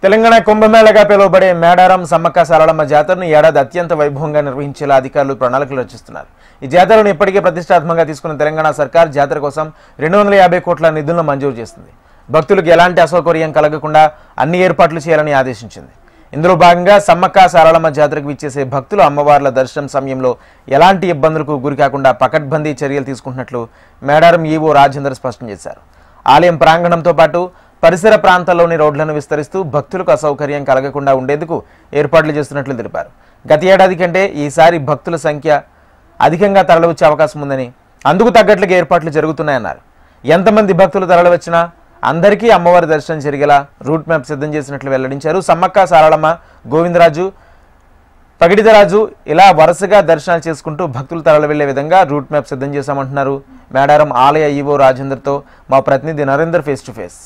తెలంగాణ కుంభమేళగా పిలువబడే మేడారం సమ్మక్క సారలమ్మ జాతరను ఏడాది అత్యంత వైభవంగా నిర్వహించేలా అధికారులు ప్రణాళికలు రచిస్తున్నారు. ఈ జాతరను ఇప్పటికే ప్రతిష్టాత్మకంగా తీసుకున్న తెలంగాణ సర్కార్ జాతర కోసం 250 కోట్ల నిధులను మంజూరు చేసింది. భక్తులకు ఎలాంటి అసౌకర్యం కలగకుండా అన్ని ఏర్పాట్లు చేయాలని ఆదేశించింది. ఇందులో భాగంగా సమ్మక్క సారలమ్మ జాతరకు విచ్చేసే భక్తులు అమ్మవార్ల దర్శనం సమయంలో ఎలాంటి ఇబ్బందులకు గురికాకుండా పకడ్బందీ చర్యలు తీసుకుంటున్నట్లు మేడారం ఈవో రాజేందర్ స్పష్టం చేశారు. ఆలయం ప్రాంగణంతో పాటు పరిసర ప్రాంతాల్లోని రోడ్లను విస్తరిస్తూ భక్తులకు అసౌకర్యం కలగకుండా ఉండేందుకు ఏర్పాట్లు చేస్తున్నట్లు తెలిపారు. గత ఏడాది కంటే ఈసారి భక్తుల సంఖ్య అధికంగా తరలివచ్చే అవకాశం ఉందని, అందుకు తగ్గట్లుగా ఏర్పాట్లు జరుగుతున్నాయన్నారు. ఎంతమంది భక్తులు తరలివచ్చినా అందరికీ అమ్మవారి దర్శనం జరిగేలా రూట్ మ్యాప్ సిద్ధం చేసినట్లు వెల్లడించారు. సమ్మక్క సారలమ్మ, గోవిందరాజు, పగిడిదరాజు ఇలా వరుసగా దర్శనాలు చేసుకుంటూ భక్తులు తరలి వెళ్లే విధంగా రూట్ మ్యాప్ సిద్ధం చేశామంటున్నారు మేడారం ఆలయ ఈవో రాజేందర్తో మా ప్రతినిధి Narender face to face.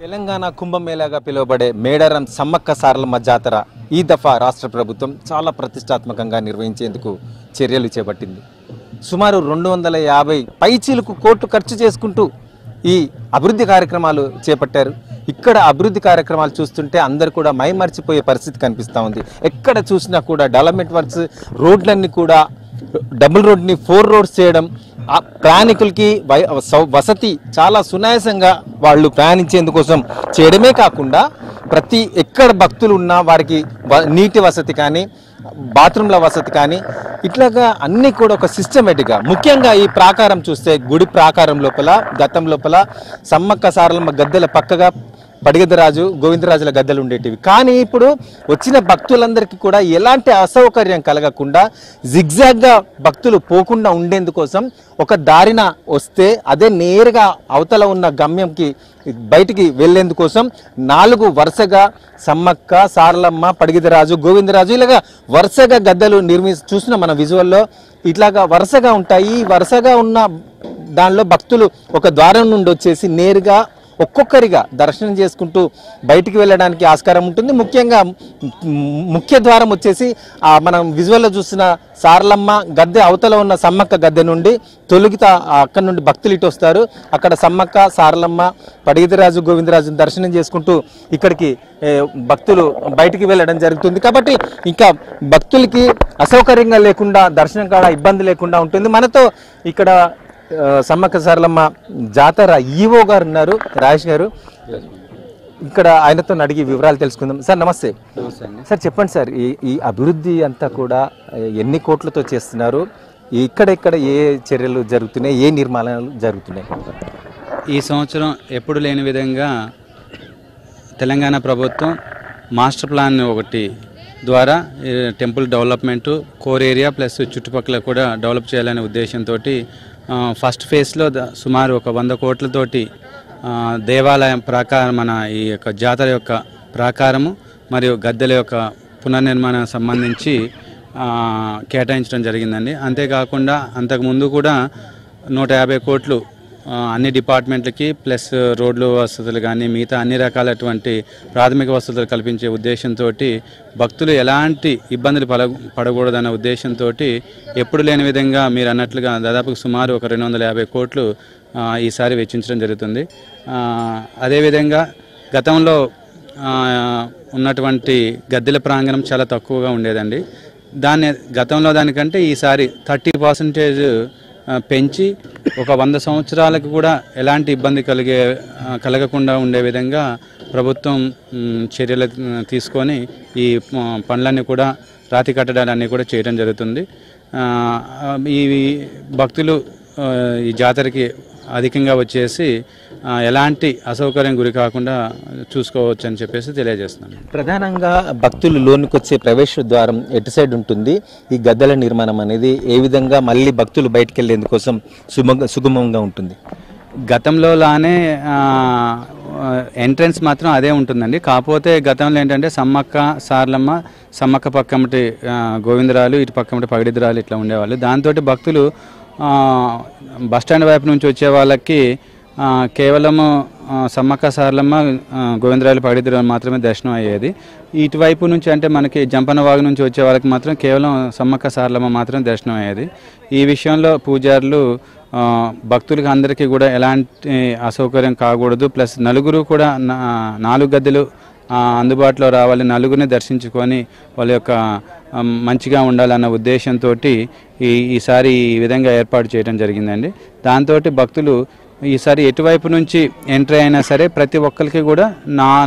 Telangana కుంభమేళాగా పిలువబడే మేడారం సమ్మక్క సారలమ్మ జాతర ఈ దఫా రాష్ట్ర ప్రభుత్వం చాలా ప్రతిష్టాత్మకంగా నిర్వహించేందుకు చర్యలు చేపట్టింది. సుమారు 250 పైచీలకు కోట్లు ఖర్చు చేసుకుంటూ ఈ అభివృద్ధి కార్యక్రమాలు చేపట్టారు. ఇక్కడ అభివృద్ధి కార్యక్రమాలు చూస్తుంటే అందరు కూడా మైమర్చిపోయే పరిస్థితి కనిపిస్తూ ఉంది. ఎక్కడ చూసినా కూడా డెవలప్మెంట్ వర్క్స్, రోడ్లన్నీ కూడా డబుల్ రోడ్ని 4 రోడ్స్ చేయడం, ప్రయాణికులకి వసతి చాలా సునాయాసంగా వాళ్ళు ప్రయాణించేందుకోసం చేయడమే కాకుండా ప్రతి ఎక్కడ భక్తులు ఉన్నా వారికి నీటి వసతి కానీ, బాత్రూమ్ల వసతి కానీ, ఇట్లాగా అన్నీ కూడా ఒక సిస్టమేటిక్గా. ముఖ్యంగా ఈ ప్రాకారం చూస్తే గుడి ప్రాకారం లోపల గతం లోపల సమ్మక్క సారలమ్మ గద్దెల పక్కగా పడిగదరాజు, గోవిందరాజుల గద్దెలు ఉండేటివి. కానీ ఇప్పుడు వచ్చిన భక్తులందరికీ కూడా ఎలాంటి అసౌకర్యం కలగకుండా జిగ్జాగ్గా భక్తులు పోకుండా ఉండేందుకోసం ఒక దారిన వస్తే అదే నేరుగా అవతల ఉన్న గమ్యంకి బయటికి వెళ్లేందుకోసం 4 వరుసగా సమ్మక్క, సారలమ్మ, పడిగదరాజు, గోవిందరాజు ఇలాగా వరుసగా గద్దెలు చూసిన మన విజువల్లో ఇట్లాగా వరుసగా ఉంటాయి. వరుసగా ఉన్న దానిలో భక్తులు ఒక ద్వారం నుండి వచ్చేసి నేరుగా ఒక్కొక్కరిగా దర్శనం చేసుకుంటూ బయటికి వెళ్ళడానికి ఆస్కారం ఉంటుంది. ముఖ్యంగా ముఖ్య ద్వారం వచ్చేసి మనం విజువల్లో చూసిన సారలమ్మ గద్దె అవతల ఉన్న సమ్మక్క గద్దె నుండి తొలగిత అక్కడి నుండి భక్తులు ఇటు వస్తారు. అక్కడ సమ్మక్క, సారలమ్మ, పడిగదరాజు, గోవిందరాజుని దర్శనం చేసుకుంటూ ఇక్కడికి భక్తులు బయటికి వెళ్ళడం జరుగుతుంది. కాబట్టి ఇంకా భక్తులకి అసౌకర్యంగా లేకుండా, దర్శనం కాడ ఇబ్బంది లేకుండా ఉంటుంది. మనతో ఇక్కడ సమ్మక్క సారలమ్మ జాతర ఈవో గారు ఉన్నారు, రాజేష్ గారు. ఇక్కడ ఆయనతో అడిగి వివరాలు తెలుసుకుందాం. సార్ నమస్తే. సార్ చెప్పండి సార్, ఈ అభివృద్ధి అంతా కూడా ఎన్ని కోట్లతో చేస్తున్నారు? ఇక్కడ ఏ చర్యలు జరుగుతున్నాయి, ఏ నిర్మాణాలు జరుగుతున్నాయి? ఈ సంవత్సరం ఎప్పుడు లేని విధంగా తెలంగాణ ప్రభుత్వం మాస్టర్ ప్లాన్ ఒకటి ద్వారా temple development, core area plus చుట్టుపక్కల కూడా డెవలప్ చేయాలనే ఉద్దేశంతో ఫస్ట్ ఫేజ్లో సుమారు ఒక 100 కోట్లతోటి దేవాలయం ప్రాకారం, మన ఈ యొక్క జాతర యొక్క ప్రాకారము మరియు గద్దెల యొక్క పునర్నిర్మాణం సంబంధించి కేటాయించడం జరిగిందండి. అంతేకాకుండా అంతకుముందు కూడా 150 కోట్లు అన్ని డిపార్ట్మెంట్లకి ప్లస్ రోడ్లు వసతులు కానీ మిగతా అన్ని రకాలటువంటి ప్రాథమిక వసతులు కల్పించే ఉద్దేశంతో భక్తులు ఎలాంటి ఇబ్బందులు పడకూడదన్న ఉద్దేశంతో ఎప్పుడు లేని విధంగా మీరు అన్నట్లుగా దాదాపు సుమారు ఒక 250 కోట్లు ఈసారి వెచ్చించడం జరుగుతుంది. అదేవిధంగా గతంలో ఉన్నటువంటి గద్దెల ప్రాంగణం చాలా తక్కువగా ఉండేదండి. గతంలో దానికంటే ఈసారి 30% పెంచి ఒక 100 సంవత్సరాలకు కూడా ఎలాంటి ఇబ్బంది కలగకుండా ఉండే విధంగా ప్రభుత్వం చర్యలు తీసుకొని ఈ పనులన్నీ కూడా, రాతి కట్టడాలన్నీ కూడా చేయడం జరుగుతుంది. ఈ భక్తులు ఈ జాతరకి అధికంగా వచ్చేసి ఎలాంటి అసౌకర్యం గురి కాకుండా చూసుకోవచ్చు అని చెప్పేసి తెలియజేస్తున్నాను. ప్రధానంగా భక్తులు లోనికి వచ్చే ప్రవేశ ద్వారం ఎటు సైడ్ ఉంటుంది? ఈ గద్దెల నిర్మాణం అనేది ఏ విధంగా మళ్ళీ భక్తులు బయటకు వెళ్ళేందుకోసం సుగమంగా ఉంటుంది? గతంలో లానే ఎంట్రన్స్ మాత్రం అదే ఉంటుందండి. కాకపోతే గతంలో ఏంటంటే సమ్మక్క సారలమ్మ, సమ్మక్క పక్కమటి గోవిందరాలు, ఇటు పక్కమటి పగిడిదరాలు ఇట్లా ఉండేవాళ్ళు. దాంతో భక్తులు బస్టాండ్ వైపు నుంచి వచ్చే వాళ్ళకి కేవలము సమ్మక్క సారలమ్మ, గోవిందరాలు, పగిడిదరాలు మాత్రమే దర్శనం అయ్యేది. ఇటువైపు నుంచి అంటే మనకి జంపనవాగు నుంచి వచ్చే వాళ్ళకి మాత్రం కేవలం సమ్మక్క సారలమ్మ మాత్రం దర్శనం అయ్యేది. ఈ విషయంలో పూజారులు భక్తులకు అందరికీ కూడా ఎలాంటి అసౌకర్యం కాకూడదు, ప్లస్ నలుగురు కూడా 4 గద్దెలు అందుబాటులో రావాలి, నలుగురిని దర్శించుకొని వాళ్ళ యొక్క మంచిగా ఉండాలన్న ఉద్దేశంతో ఈసారి ఈ విధంగా ఏర్పాటు చేయడం జరిగిందండి. దాంతో భక్తులు ఈసారి ఎటువైపు నుంచి ఎంట్రీ అయినా సరే ప్రతి ఒక్కరికి కూడా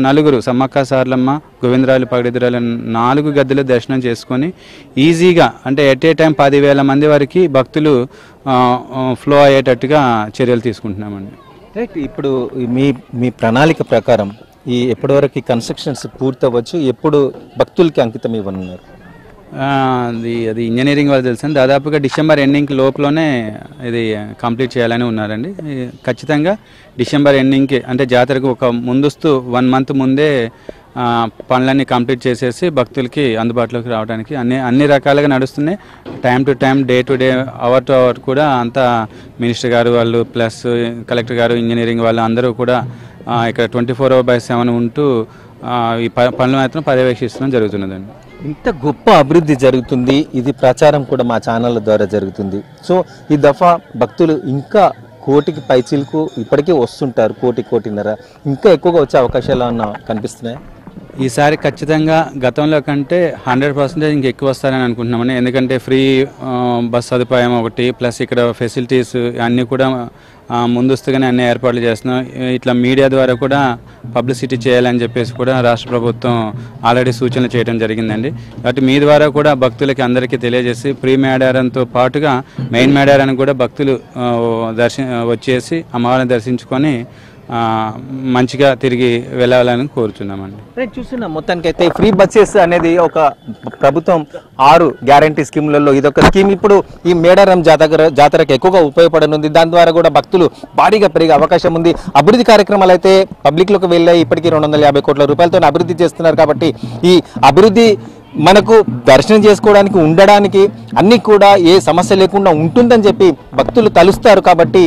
నలుగురు సమ్మక్క సారలమ్మ, గోవిందరాజుల పగడిద్దరాలు 4 గద్దెల దర్శనం చేసుకొని ఈజీగా అంటే ఎట్ ఏ టైం 10,000 మంది వరకు భక్తులు ఫ్లో అయ్యేటట్టుగా చర్యలు తీసుకుంటున్నామండి. రైట్. ఇప్పుడు మీ ప్రణాళిక ప్రకారం ఎప్పటివరకు కన్స్ట్రక్షన్స్ పూర్తవచ్చు, ఎప్పుడు భక్తులకి అంకితం ఇవ్వనున్నారు? అది ఇంజనీరింగ్ వాళ్ళు తెలుసు, దాదాపుగా డిసెంబర్ ఎండింగ్ లోపలనే ఇది కంప్లీట్ చేయాలని ఉన్నారండి. ఖచ్చితంగా డిసెంబర్ ఎండింగ్కి అంటే జాతరకు ఒక ముందస్తు 1 మంత్ ముందే పనులన్నీ కంప్లీట్ చేసేసి భక్తులకి అందుబాటులోకి రావడానికి అన్ని రకాలుగా నడుస్తున్నాయి. Time to time, day to day, hour to hour కూడా అంతా మినిస్టర్ గారు వాళ్ళు ప్లస్ కలెక్టర్ గారు, ఇంజనీరింగ్ వాళ్ళు అందరూ కూడా ఇక్కడ 24/7 ఉంటూ ఈ పనులు మాత్రం పర్యవేక్షించడం జరుగుతున్నదండి. ఇంత గొప్ప అభివృద్ధి జరుగుతుంది, ఇది ప్రచారం కూడా మా ఛానళ్ళ ద్వారా జరుగుతుంది. సో ఈ దఫా భక్తులు ఇంకా 1,00,000 పైచీలకు ఇప్పటికే వస్తుంటారు, 1,00,00,000-1,50,000 ఇంకా ఎక్కువగా వచ్చే అవకాశాలు ఏమన్నా కనిపిస్తున్నాయి? ఈసారి ఖచ్చితంగా గతంలో కంటే 100% ఇంకెక్కువ వస్తారని అనుకుంటున్నామని. ఎందుకంటే ఫ్రీ బస్ సదుపాయం ఒకటి, ప్లస్ ఇక్కడ ఫెసిలిటీస్ అన్నీ కూడా ముందస్తుగానే అన్ని ఏర్పాట్లు చేస్తున్నాం. ఇట్లా మీడియా ద్వారా కూడా పబ్లిసిటీ చేయాలని చెప్పేసి కూడా రాష్ట్ర ప్రభుత్వం ఆల్రెడీ సూచనలు చేయడం జరిగిందండి. కాబట్టి మీ ద్వారా కూడా భక్తులకి అందరికీ తెలియజేసి ప్రీ మేడారంతో పాటుగా మెయిన్ మేడారానికి కూడా భక్తులు వచ్చేసి అమ్మవారిని దర్శించుకొని మంచిగా తిరిగి వెళ్ళాలని కోరుతున్నామండి. చూస్తున్నా మొత్తానికైతే ఫ్రీ బస్సెస్ అనేది ఒక ప్రభుత్వం 6 గ్యారంటీ స్కీములలో ఇదొక స్కీమ్. ఇప్పుడు ఈ మేడారం జాతరకు ఎక్కువగా ఉపయోగపడనుంది. దాని ద్వారా కూడా భక్తులు భారీగా పెరిగే అవకాశం ఉంది. అభివృద్ధి కార్యక్రమాలు అయితే పబ్లిక్లోకి వెళ్ళాయి. ఇప్పటికీ 250 కోట్ల రూపాయలతో అభివృద్ధి చేస్తున్నారు. కాబట్టి ఈ అభివృద్ధి మనకు దర్శనం చేసుకోవడానికి, ఉండడానికి అన్నీ కూడా ఏ సమస్య లేకుండా ఉంటుందని చెప్పి భక్తులు తలుస్తారు. కాబట్టి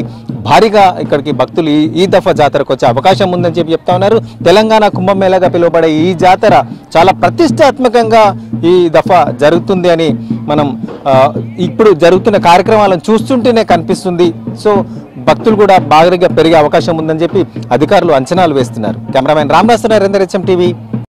భారీగా ఇక్కడికి భక్తులు ఈ దఫా జాతరకు వచ్చే అవకాశం ఉందని చెప్పి చెప్తా ఉన్నారు. తెలంగాణ కుంభమేళాగా పిలువబడే ఈ జాతర చాలా ప్రతిష్టాత్మకంగా ఈ దఫా జరుగుతుంది అని మనం ఇప్పుడు జరుగుతున్న కార్యక్రమాలను చూస్తుంటేనే కనిపిస్తుంది. సో భక్తులు కూడా భారీగా పెరిగే అవకాశం ఉందని చెప్పి అధికారులు అంచనాలు వేస్తున్నారు. Cameraman Ramadas Narender, HM TV.